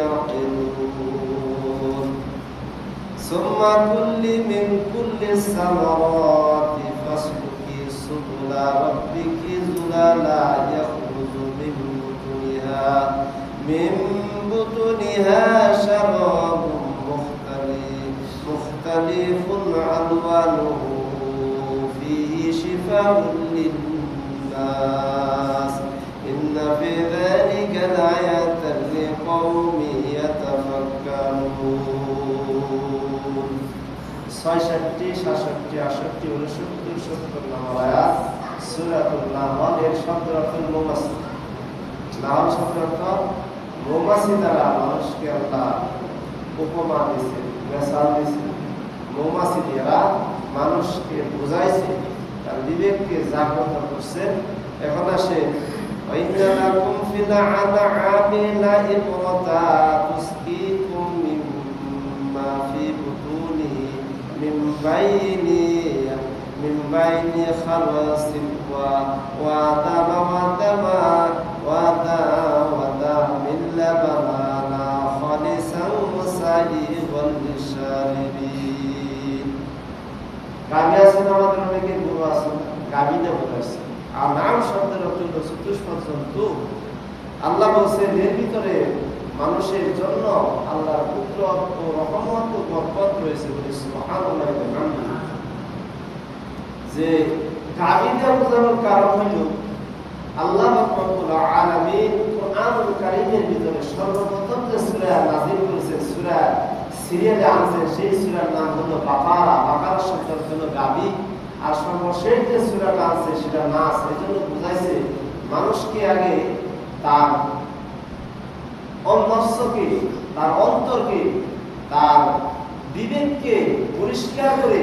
تعقلون ثم كل من كل الثمرات فاسلكي سبل ربك ذللا يخرج من بطونها شراب مختلف ألوانه فيه شفاء للناس إن في ذلك لآية لقوم يتفكرون 66, 67, 68, 69, 70 নম্বর আয়াত সূরাতুল নাহল এর শব্দের অর্থ মৌমাছি। নাহল শব্দের অর্থ মৌমাছি দ্বারা মানুষকে আল্লাহ উপমা দিয়েছে, মেসাল দিয়েছে। মৌমাছি দ্বারা মানুষকে বুঝাইছে, তার বিবেককে জাগ্রত করছে। এখন আসে ওয়াইন্না লাকুম ফিল আনআমি লাইবরাতা তুসকিকুম মিম্মা ফি বুতুনিহি মিন বাইনি খালাসিন ওয়া দামা মিন লাবানা খালিসান সাইগাল লিশারিবিন। গাভী আছেন আমাদের অনেকের গরু আছেন, গাভীতে বলেছে। আর নাম শব্দের অর্থ হল চতুষ্পদ জন্তু। আল্লাহ বলছেন এর ভিতরে মানুষের জন্য আল্লাহর কুদরত ও রহমত ও বরকত রয়েছে বলে সুবহানাল্লাহ। যে গাভীতে বোঝানোর কারণ হল আল্লাহ রাব্বুল আলামিন কুরআনুল কারীমের ভিতরে সর্বপ্রথম যে সূরা নাযিল করেছেন, সূরা সিরিয়ালে আনছেন, সেই সূরার নাম হলো বাকারা। বাকারা শব্দের অর্থ হলো গাভী। আর সর্বশেষ যে সূরাটা আছে সেটা নাস। এজন্য বুঝাইছে মানুষকে আগে তার অন্তরকে, তার অন্তরকে, তার বিবেককে পরিষ্কার করে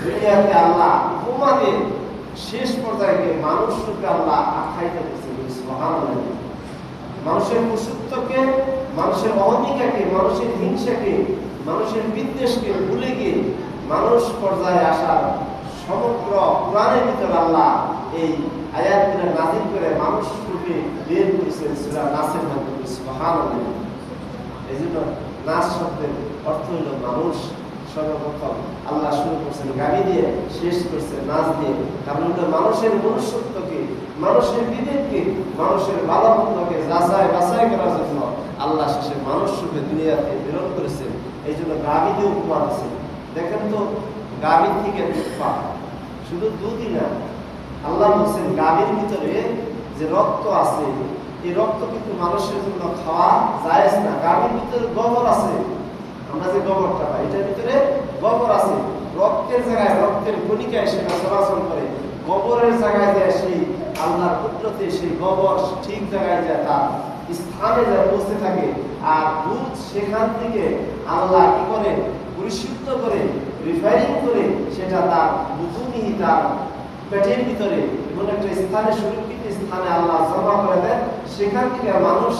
দুনিয়াতে আল্লাহ উপমাকে শেষ পর্যায়ে মানুষ রূপে আল্লাহ আখ্যায়িত করেছেন। সুবহানাল্লাহ। মানুষের পশুত্বকে, মানুষের অহমিকাকে, মানুষের হিংসাকে, মানুষের বিদ্বেষকে ভুলে গিয়ে মানুষ পর্যায়ে আসার সমগ্র কোরআনের ভিতরে আল্লাহ এই আয়াতগুলো নাযিল করে মানুষ রূপে বের করেছেন সূরা নাসের মাধ্যমে। সুবহানাল্লাহ। এইজন্য নাস শব্দের অর্থ হলো মানুষ। সর্বপ্রথম আল্লাহ শুরু করছেন গাভী দিয়ে, শেষ করছেন নাস দিয়ে। কারণ হলো মানুষের মনুষ্যত্বকে, মানুষের বিবেককে, মানুষের ভালো মন্দকে যাচাই বাছাই করার জন্য আল্লাহ শেষে মানুষ রূপে দুনিয়াতে প্রেরণ করেছেন। এই জন্য গাভী দিয়ে উপমা দিয়েছেন। দেখেন তো গাভীর থেকে দুধ পায়, শুধু দুধই না, আল্লাহ বলছেন গাভীর ভিতরে যে রক্ত আছে, এই রক্ত কিন্তু মানুষের জন্য খাওয়া জায়েজ না। গাভীর ভিতরে গোবর আছে, আমরা যে গোবরটা পাই এটার ভিতরে গোবর আছে। রক্তের জায়গায়, রক্তের কণিকায় সেটা চলাচল করে। গোবরের জায়গায় যায় সেই আল্লাহর কুদরতে সেই গোবর ঠিক জায়গায় যায়, তার স্থানে যায় পৌঁছতে থাকে। আর দুধ সেখান থেকে আল্লাহ কি করে, পরিশুদ্ধ করে, রিফাইনিং করে সেটা তার বুতুনিহি, তার পেটের ভিতরে এমন একটা স্থানে, সুরক্ষিত স্থানে আল্লাহ জমা করে দেন। সেখান থেকে মানুষ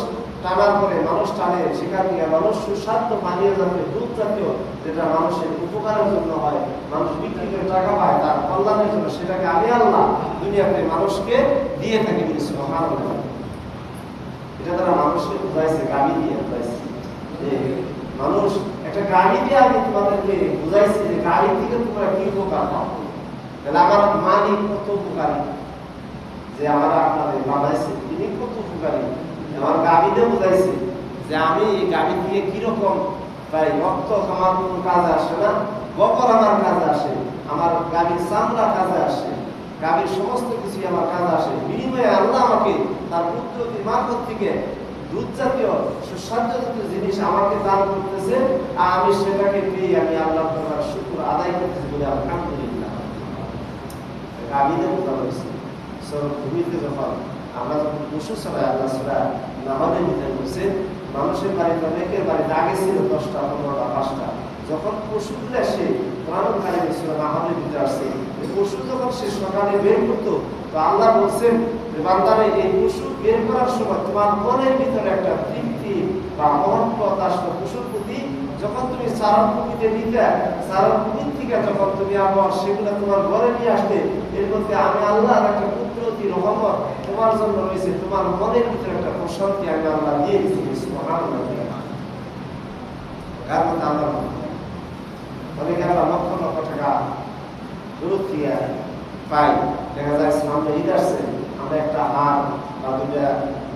টানার পরে, মানুষ টানে, সেখান থেকে মানুষ সুস্বাদু পানীয় জাতীয়, দুধ জাতীয়, যেটা মানুষের উপকারের জন্য হয়, মানুষ বিক্রি করে টাকা পায় তার কল্যাণের জন্য, সেটাকে আমি আল্লাহ দুনিয়াতে মানুষকে দিয়ে থাকি। সুবহানাল্লাহ। এটা তারা মানুষকে বুঝাইছে, গাভী দিয়ে বুঝাইছে। যে মানুষ একটা গাভী দিয়ে আমি তোমাদেরকে বুঝাইছি যে গাভী থেকে তোমরা কি উপকার পাও। তাহলে আমার মালিক কত উপকারী, যে আমার আপনাদের বানাইছে তিনি কত উপকারী। আমার গাভীতে বুঝাইছে যে আমি গাভী থেকে কিরকম পাই। রক্ত আমার কোনো কাজে আসে না, গোবর আমার কাজে আসে, আমার গাভীর চামড়া কাজে আসে, গাভীর সমস্ত কিছু আমার কাজে আসে। বিনিময়ে আল্লাহ আমাকে তার কুদরতি মারফত থেকে দুধ জাতীয়, সুস্বাদু জাতীয় জিনিস আমাকে দান করতেছে। আর আমি সেটাকে পেয়ে আমি আল্লাহর দরবারে শুকর আদায় করতেছি বলে আলহামদুলিল্লাহ। গাভীতে বোঝা হয়েছে ভূমিতে যখন আমরা যখন পশু ছাড়াই আল্লাহ ছাড়া নামাজের ভিতরে বলছে, মানুষের বাড়িতে, অনেকের বাড়িতে আগে ছিল 10টা, 15টা, 5টা। যখন পশুগুলো এসে প্রাণকারী ছিল নামাজের ভিতরে আসছে, পশু যখন সে সকালে বের করতো, তো আল্লাহ বলছেন যে বান্দারে এই পশু বের করার সময় তোমার মনের ভিতরে একটা তৃপ্তি বা মহব্বত আসলো পশুর প্রতি। যখন তুমি চারণ ভূমিতে নিতে, চারণ ভূমির থেকে যখন তুমি আবার সেগুলো তোমার ঘরে নিয়ে আসতে, এর মধ্যে আমি আল্লাহর একটা কুদরতি রহমত তোমার জন্য রয়েছে। তোমার মনের ভিতরে একটা প্রশান্তি আমি আল্লাহ দিয়ে দিচ্ছি। সুবহানাল্লাহ। পাই, দেখা যায় সামনে ঈদ আসছে, আমরা একটা হার বা দুইটা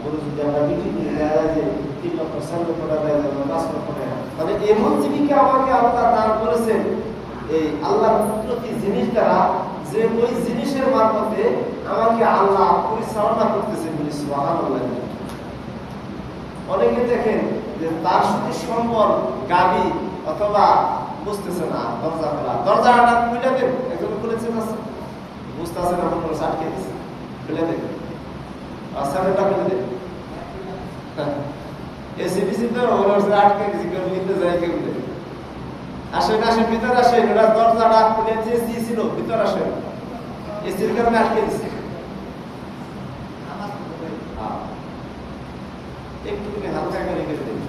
গরু যদি আমরা বিক্রি করি, দেখা যায় যে 3 লক্ষ 4 লক্ষ টাকা দেয়, 5 লক্ষ টাকা। তাহলে এমন জীবিকা আমাকে আল্লাহ দান করেছেন এই আল্লাহর কুদরতি জিনিস দ্বারা, যে ওই জিনিসের মারফতে আমাকে আল্লাহ পরিচালনা করতেছেন বলি সুবহানাল্লাহ। অনেকে দেখেন যে তার সাথে সম্পদ গাবি অথবা বুঝতেছে না, দরজা খোলা, দরজাটা খুলে দেন, একজন খুলেছে বুঝতেছে না, কোনো আটকে দিচ্ছে, খুলে দেন, সামনেটা খুলে দেন। এসিবিসি তো আটকে দিচ্ছে, কেউ নিতে যায়, কেউ আসেন আসেন ভিতরে আসেন, ওরা দরজাটা খুলে দিয়েছিল, ভিতরে আসেন, এসির কারণে আটকে দিচ্ছে। একটু হালকা করে রেখে দেন।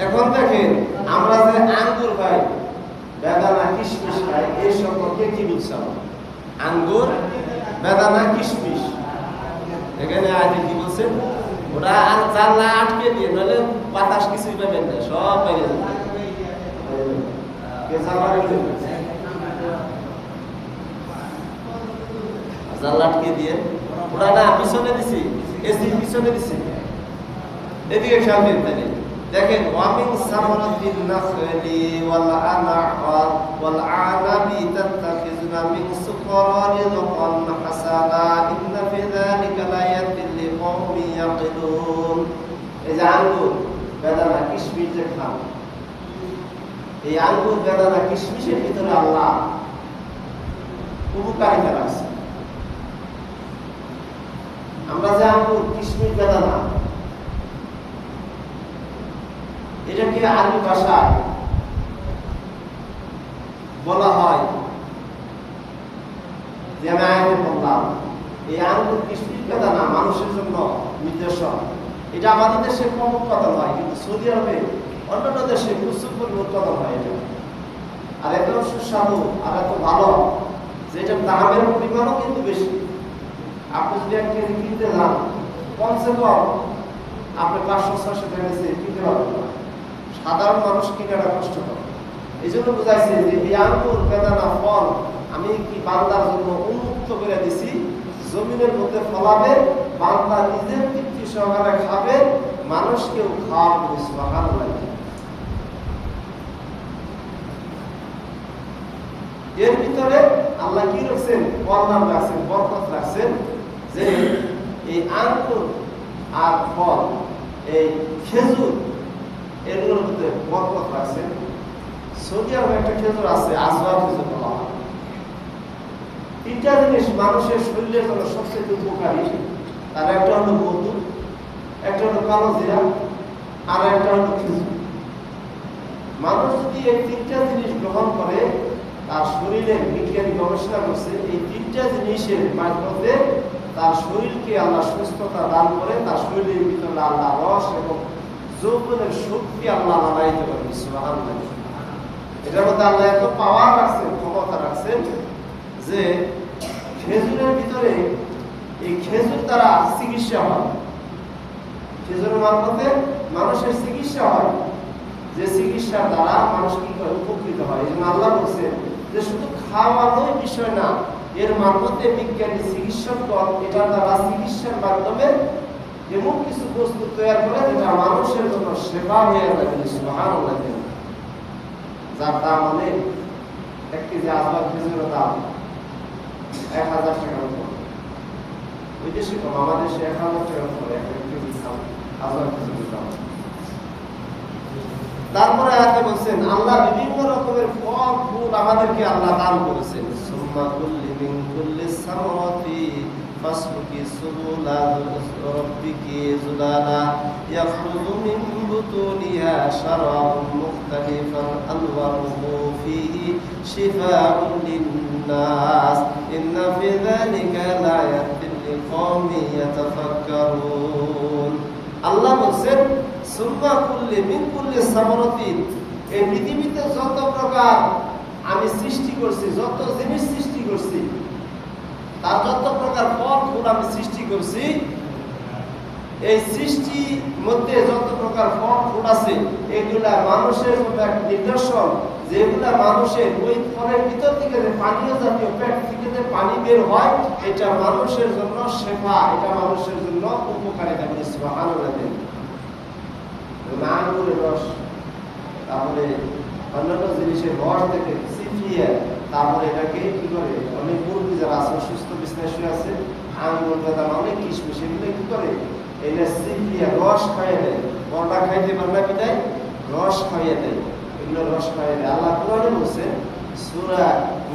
এখন দেখেন আমরা যে আঙ্গুর খাই, বেদানা কিশমিশ খাই, এই সম্পর্কে কি বুঝছাম? আঙ্গুর, বেদানা, কিশমিশ, এখানে আজ কি বলছে? ওরা আর জানলা আটকে দিয়ে, নাহলে বাতাস কিছুই পাবেন না, সব বাইরে যাবে। জানলা আটকে দিয়ে ওরা না পিছনে দিছি, এসির পিছনে দিছি, এদিকে খেয়াল দেন। দেখেন ওয়ামিন সামারাতিন নাখলি ওয়াল আনাবি তাত্তাখিজুনা মিন সুকরারি যাকান হাসানা ইন্না ফি যালিকা লায়াতিন লিকাওমিন ইয়াকিলুন। এই যে আঙ্গুর, বেদানা, কিশমিশ যে খান, এই আঙ্গুর, বেদানা, কিশমিশের ভিতরে আল্লাহ উপকারিতা রাখছে। আমরা যে আঙ্গুর, কিশমিশ, বেদানা, এটাকে আরবি ভাষায় বলা হয়, যে আমি আগে বললাম, এই আঙ্গুর, কিশমিশ, বেদানা মানুষের জন্য নির্দেশক। এটা আমাদের দেশে কম উৎপাদন হয়, কিন্তু সৌদি আরবে অন্যান্য দেশে প্রচুর পরিমাণ উৎপাদন হয় এটা। আর এত সুস্বাদু আর এত ভালো, যেটার দামের পরিমাণও কিন্তু বেশি। আপনি যদি 1 কেজি কিনতে যান, কমসে কম আপনি 500-600 টাকা কিনতে পারবেন না। সাধারণ মানুষ কিনাটা কষ্টকর। এই জন্য বুঝাইছে যে এই আঙ্গুর, বেদানা, ফল আমি কি বান্দার জন্য উন্মুক্ত করে দিছি, জমিনের মধ্যে ফলাবে, বান্দা নিজের তৃপ্তি সহকারে খাবে, মানুষকেও খাওয়াবে। সুবহানাল্লাহ। এর ভিতরে আল্লাহ কি রাখছেন? কল্যাণ রাখছেন, বরকত রাখছেন, যে এই আঙ্গুর আর ফল, এই খেজুর, এগুলোর মধ্যে বরকত রাখছেন। সৌদি আরবে একটা খেজুর আছে, আজওয়া খেজুর বলা হয়। 3টা জিনিস মানুষের শরীরের জন্য সবচেয়ে উপকারী। তার একটা হলো মধু, একটা হলো কালো জিরা, আর একটা হলো খেজুর। মানুষ যদি এই 3টা জিনিস গ্রহণ করে, তার শরীরে, বিজ্ঞানী গবেষণা করছে, এই 3টা জিনিসের মাধ্যমে তার শরীরকে আল্লাহ সুস্থতা দান করে, তার শরীরের ভিতরে আল্লাহ রস এবং যৌবনের শক্তি আল্লাহ বানাইতে পারবে। সুবহানাল্লাহ। এটার মধ্যে আল্লাহ এত পাওয়ার রাখছেন, ক্ষমতা রাখছেন, যে খেজুরের ভিতরে, এই খেজুর দ্বারা চিকিৎসা হয়। খেজুরের মারফতে মানুষের চিকিৎসা হয়, যে চিকিৎসার দ্বারা মানুষ কি করে? উপকৃত হয়। এই জন্য আল্লাহ বলছেন যে শুধু খাওয়ানোই বিষয় না, এর মারফতে বিজ্ঞানী চিকিৎসকগণ এটার দ্বারা চিকিৎসার মাধ্যমে এমন কিছু বস্তু তৈরি করে যেটা মানুষের জন্য সেবা হয়ে যাবে। সুবহানাল্লাহ। যার দাম অনেক, 1 কেজি আজওয়া খেজুরের দাম 1000 টাকার উপর। ওই দেশে কম, আমাদের দেশে 1000 টাকার উপর 1 কেজি আজওয়া খেজুরের দাম। তারপরে আয়াতে বলছেন আল্লাহ বিভিন্ন রকমের ফল ফুল আমাদেরকে আল্লাহ দান করেছেন। সুম্মা কুল্লি মিন কুল্লি সামারাতি ফাসলুকি সুবুলা রাব্বিকি যুলালা ইয়াখরুজু মিন বুতুনিহা শারাবুন মুখতালিফান আলওয়ানুহু ফীহি শিফাউন লিন-নাস ইন্না ফী যালিকা লায়াতিন লিকাওমিন ইয়াতাফাক্কারুন। আল্লাহ বলেন সুম্মা কুল্লি মিন কুল্লি সামারাতিন, এই পৃথিবীতে যত প্রকার আমি সৃষ্টি করছি, যত জিনিস সৃষ্টি করছি, তার যত প্রকার ফল ফুল আমি সৃষ্টি করছি, এই সৃষ্টির মধ্যে যত প্রকার ফল ফুল আছে এগুলা মানুষের জন্য এক নিদর্শন, যেগুলা মানুষের ওই ফলের ভিতর থেকে যে পানীয় জাতীয় পেট থেকে যে পানি বের হয়, এটা মানুষের জন্য শেফা, এটা মানুষের জন্য উপকারিতা। সুবহানাল্লাহ। আঙ্গুরের রস, তারপরে অন্যান্য জিনিসের রস থেকে সিফিয়ে, তারপরে এটাকে কি করে অনেক মুরগি যারা আছে সুস্থ বিশ্লেষণ আছে, আঙ্গুর বেদানা অনেক কিশমিশ এগুলো কি করে এটা সিফিয়ে রস খাইয়ে দেয়। বড়টা খাইতে পারে না বিদায় রস খাইয়ে দেয়, এগুলো রস খাইয়ে দেয়। আল্লাহ কোরআনে বলছে সূরা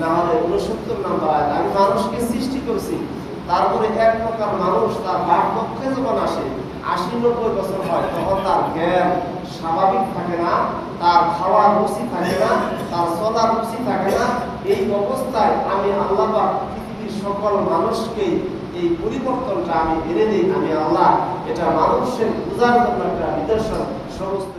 নাহলের 69 নম্বর আয়াত, আমি মানুষকে সৃষ্টি করছি, তারপরে এক প্রকার মানুষ তার বার্ধক্যে যখন আসে 80-90 বছর হয়, তখন তার জ্ঞান স্বাভাবিক থাকে না, তার খাওয়ার রুচি থাকে না, তার চলার রুচি থাকে না। এই অবস্থায় আমি আল্লাহ পাক পৃথিবীর সকল মানুষকে এই পরিবর্তনটা আমি এনে দিই, আমি আল্লাহ। এটা মানুষের বোঝার জন্য একটা নিদর্শন। সমস্ত